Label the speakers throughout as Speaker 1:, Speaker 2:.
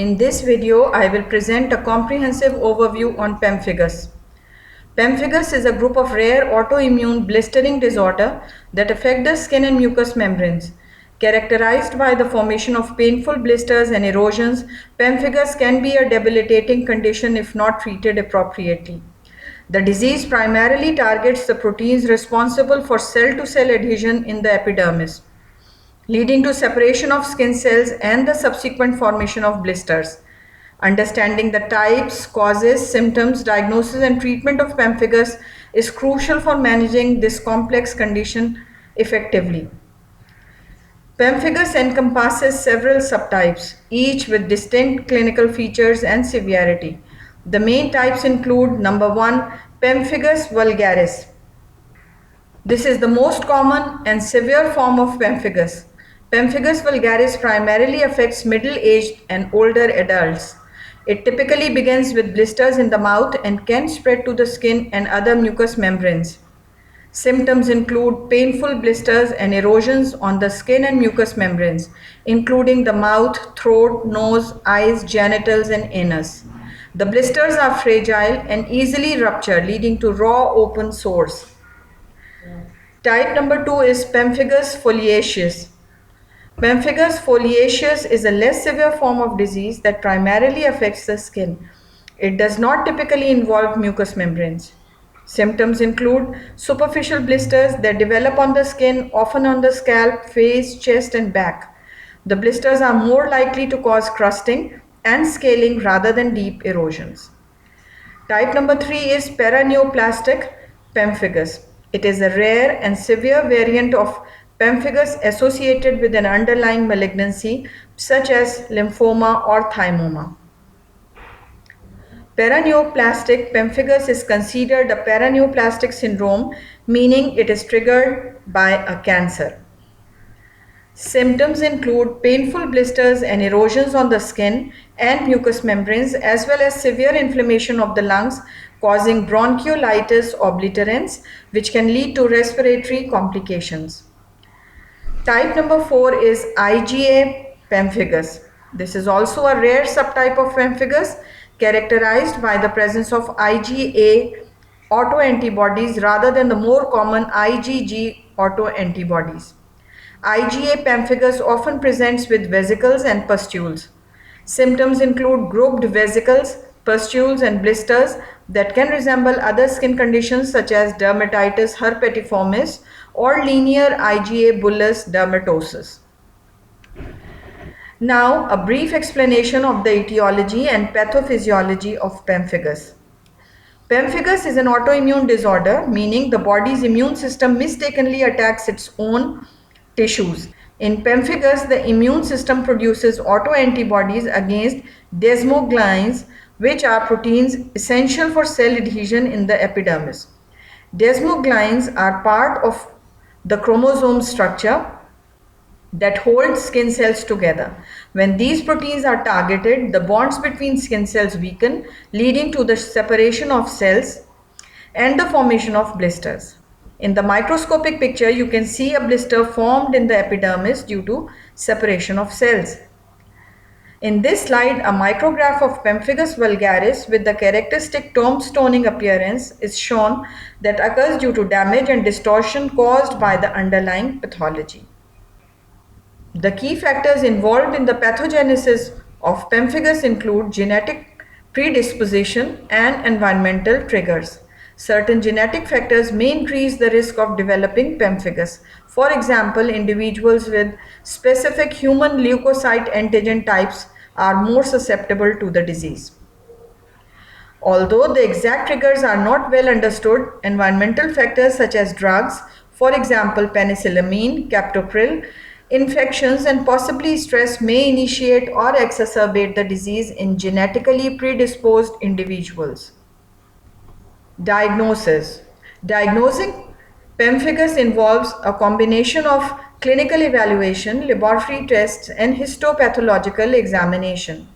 Speaker 1: In this video, I will present a comprehensive overview on pemphigus. Pemphigus is a group of rare autoimmune blistering disorder that affect the skin and mucous membranes. Characterized by the formation of painful blisters and erosions, pemphigus can be a debilitating condition if not treated appropriately. The disease primarily targets the proteins responsible for cell-to-cell adhesion in the epidermis, leading to separation of skin cells and the subsequent formation of blisters. Understanding the types, causes, symptoms, diagnosis, and treatment of pemphigus is crucial for managing this complex condition effectively. Pemphigus encompasses several subtypes, each with distinct clinical features and severity. The main types include number 1, pemphigus vulgaris. This is the most common and severe form of pemphigus. Pemphigus vulgaris primarily affects middle-aged and older adults. It typically begins with blisters in the mouth and can spread to the skin and other mucous membranes. Symptoms include painful blisters and erosions on the skin and mucous membranes, including the mouth, throat, nose, eyes, genitals, and anus. The blisters are fragile and easily rupture, leading to raw open sores. Type number 2 is pemphigus foliaceus. Pemphigus foliaceus is a less severe form of disease that primarily affects the skin. It does not typically involve mucous membranes. Symptoms include superficial blisters that develop on the skin, often on the scalp, face, chest, and back. The blisters are more likely to cause crusting and scaling rather than deep erosions. Type number 3 is paraneoplastic pemphigus. It is a rare and severe variant of pemphigus associated with an underlying malignancy such as lymphoma or thymoma. Paraneoplastic pemphigus is considered a paraneoplastic syndrome, meaning it is triggered by a cancer. Symptoms include painful blisters and erosions on the skin and mucous membranes, as well as severe inflammation of the lungs causing bronchiolitis obliterans, which can lead to respiratory complications. Type number 4 is IgA pemphigus. This is also a rare subtype of pemphigus characterized by the presence of IgA autoantibodies rather than the more common IgG autoantibodies. IgA pemphigus often presents with vesicles and pustules. Symptoms include grouped vesicles, pustules, and blisters that can resemble other skin conditions such as dermatitis herpetiformis or linear IgA bullous dermatosis. Now, a brief explanation of the etiology and pathophysiology of pemphigus. Pemphigus is an autoimmune disorder, meaning the body's immune system mistakenly attacks its own tissues. In pemphigus, the immune system produces autoantibodies against desmoglins, which are proteins essential for cell adhesion in the epidermis. Desmoglins are part of the chromosome structure that holds skin cells together. When these proteins are targeted, the bonds between skin cells weaken, leading to the separation of cells and the formation of blisters. In the microscopic picture, you can see a blister formed in the epidermis due to separation of cells. In this slide, a micrograph of pemphigus vulgaris with the characteristic tombstoning appearance is shown that occurs due to damage and distortion caused by the underlying pathology. The key factors involved in the pathogenesis of pemphigus include genetic predisposition and environmental triggers. Certain genetic factors may increase the risk of developing pemphigus. For example, individuals with specific human leukocyte antigen types are more susceptible to the disease. Although the exact triggers are not well understood, environmental factors such as drugs, for example penicillamine, captopril, infections, and possibly stress may initiate or exacerbate the disease in genetically predisposed individuals. Diagnosis. Diagnosing pemphigus involves a combination of clinical evaluation, laboratory tests, and histopathological examination.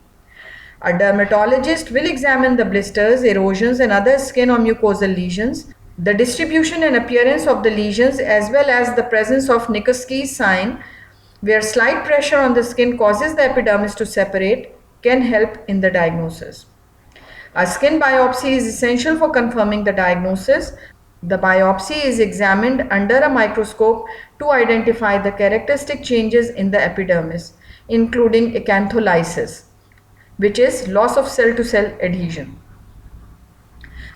Speaker 1: A dermatologist will examine the blisters, erosions, and other skin or mucosal lesions, the distribution and appearance of the lesions, as well as the presence of Nikolsky's sign, where slight pressure on the skin causes the epidermis to separate, can help in the diagnosis. A skin biopsy is essential for confirming the diagnosis. The biopsy is examined under a microscope to identify the characteristic changes in the epidermis, including acantholysis, which is loss of cell-to-cell adhesion.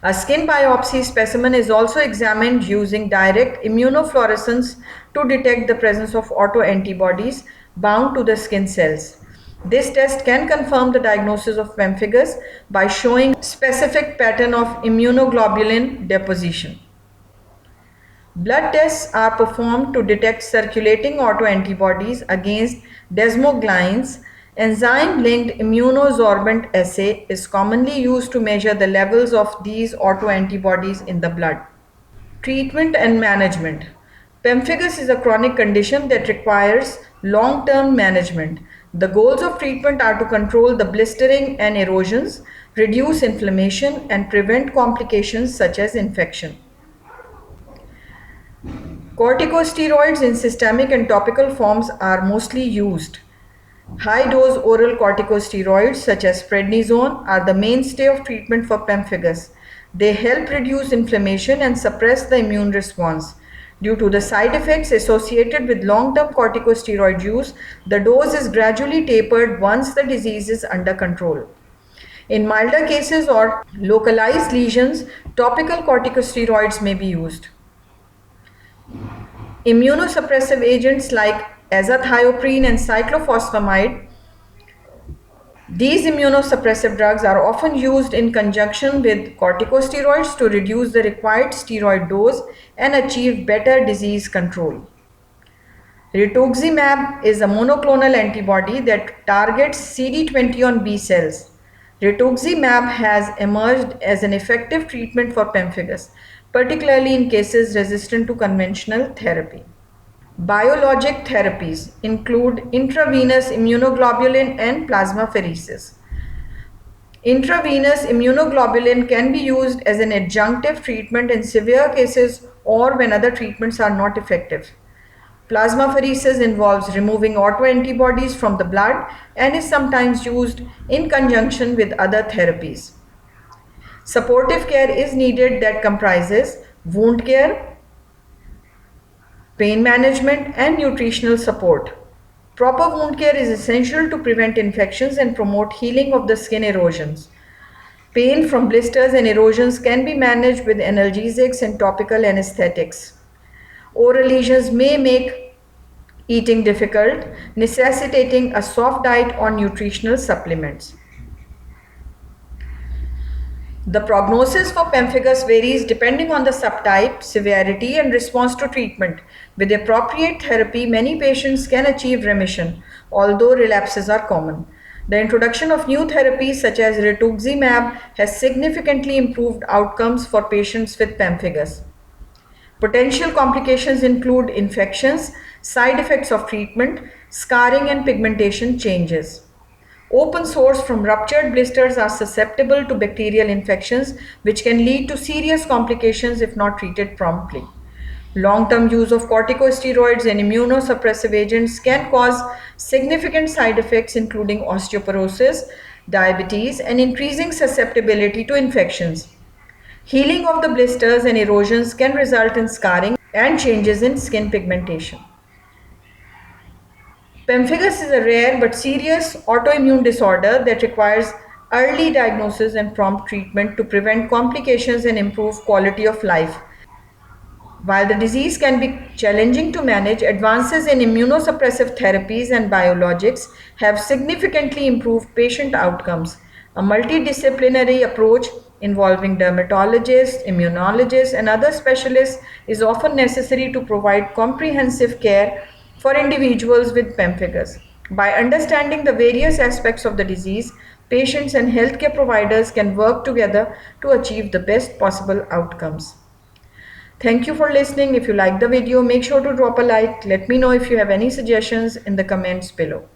Speaker 1: A skin biopsy specimen is also examined using direct immunofluorescence to detect the presence of autoantibodies bound to the skin cells. This test can confirm the diagnosis of pemphigus by showing specific pattern of immunoglobulin deposition. Blood tests are performed to detect circulating autoantibodies against desmoglins. Enzyme-linked immunosorbent assay is commonly used to measure the levels of these autoantibodies in the blood. Treatment and management. Pemphigus is a chronic condition that requires long-term management. The goals of treatment are to control the blistering and erosions, reduce inflammation, and prevent complications such as infection. Corticosteroids in systemic and topical forms are mostly used. High-dose oral corticosteroids such as prednisone are the mainstay of treatment for pemphigus. They help reduce inflammation and suppress the immune response. Due to the side effects associated with long-term corticosteroid use, the dose is gradually tapered once the disease is under control. In milder cases or localized lesions, topical corticosteroids may be used. Immunosuppressive agents like azathioprine and cyclophosphamide. These immunosuppressive drugs are often used in conjunction with corticosteroids to reduce the required steroid dose and achieve better disease control. Rituximab is a monoclonal antibody that targets CD20 on B cells. Rituximab has emerged as an effective treatment for pemphigus, particularly in cases resistant to conventional therapy. Biologic therapies include intravenous immunoglobulin and plasmapheresis. Intravenous immunoglobulin can be used as an adjunctive treatment in severe cases or when other treatments are not effective. Plasmapheresis involves removing autoantibodies from the blood and is sometimes used in conjunction with other therapies. Supportive care is needed that comprises wound care, pain management, and nutritional support. Proper wound care is essential to prevent infections and promote healing of the skin erosions. Pain from blisters and erosions can be managed with analgesics and topical anesthetics. Oral lesions may make eating difficult, necessitating a soft diet or nutritional supplements. The prognosis for pemphigus varies depending on the subtype, severity, and response to treatment. With appropriate therapy, many patients can achieve remission, although relapses are common. The introduction of new therapies such as rituximab has significantly improved outcomes for patients with pemphigus. Potential complications include infections, side effects of treatment, scarring, and pigmentation changes. Open sores from ruptured blisters are susceptible to bacterial infections, which can lead to serious complications if not treated promptly. Long-term use of corticosteroids and immunosuppressive agents can cause significant side effects including osteoporosis, diabetes, and increasing susceptibility to infections. Healing of the blisters and erosions can result in scarring and changes in skin pigmentation. Pemphigus is a rare but serious autoimmune disorder that requires early diagnosis and prompt treatment to prevent complications and improve quality of life. While the disease can be challenging to manage, advances in immunosuppressive therapies and biologics have significantly improved patient outcomes. A multidisciplinary approach involving dermatologists, immunologists, and other specialists is often necessary to provide comprehensive care for individuals with pemphigus. By understanding the various aspects of the disease, patients and healthcare providers can work together to achieve the best possible outcomes. Thank you for listening. If you like the video, make sure to drop a like. Let me know if you have any suggestions in the comments below.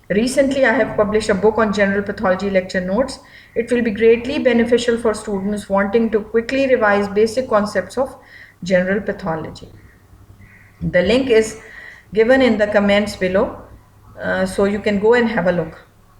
Speaker 1: Recently, I have published a book on general pathology lecture notes. It will be greatly beneficial for students wanting to quickly revise basic concepts of general pathology. The link is given in the comments below, so you can go and have a look.